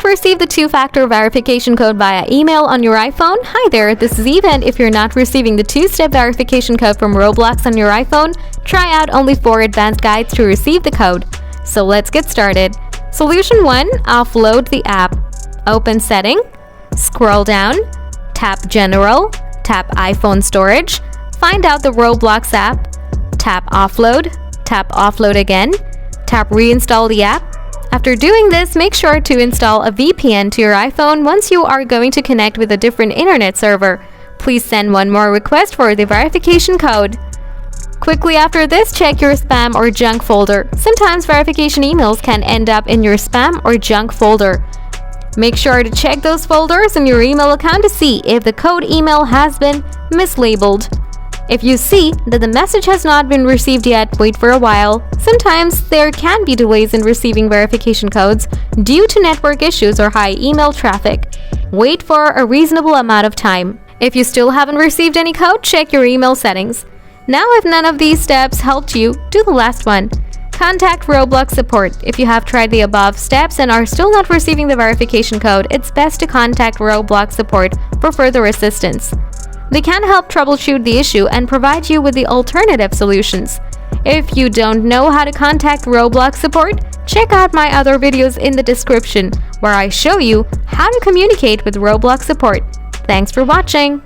received the two-factor verification code via email on your iPhone? Hi there, this is Eve, and if you're not receiving the two-step verification code from Roblox on your iPhone, try out only 4 advanced guides to receive the code. So let's get started. Solution 1. Offload the app. Open Setting, scroll down, tap General, tap iPhone Storage, find out the Roblox app, tap Offload, tap Offload again, tap Reinstall the app. After doing this, make sure to install a VPN to your iPhone once you are going to connect with a different internet server. Please send one more request for the verification code. Quickly after this, check your spam or junk folder. Sometimes verification emails can end up in your spam or junk folder. Make sure to check those folders in your email account to see if the code email has been mislabeled. If you see that the message has not been received yet, wait for a while. Sometimes there can be delays in receiving verification codes due to network issues or high email traffic. Wait for a reasonable amount of time. If you still haven't received any code, check your email settings. Now, if none of these steps helped you, do the last one. Contact Roblox support. If you have tried the above steps and are still not receiving the verification code, it's best to contact Roblox support for further assistance. They can help troubleshoot the issue and provide you with the alternative solutions. If you don't know how to contact Roblox support, check out my other videos in the description where I show you how to communicate with Roblox support. Thanks for watching!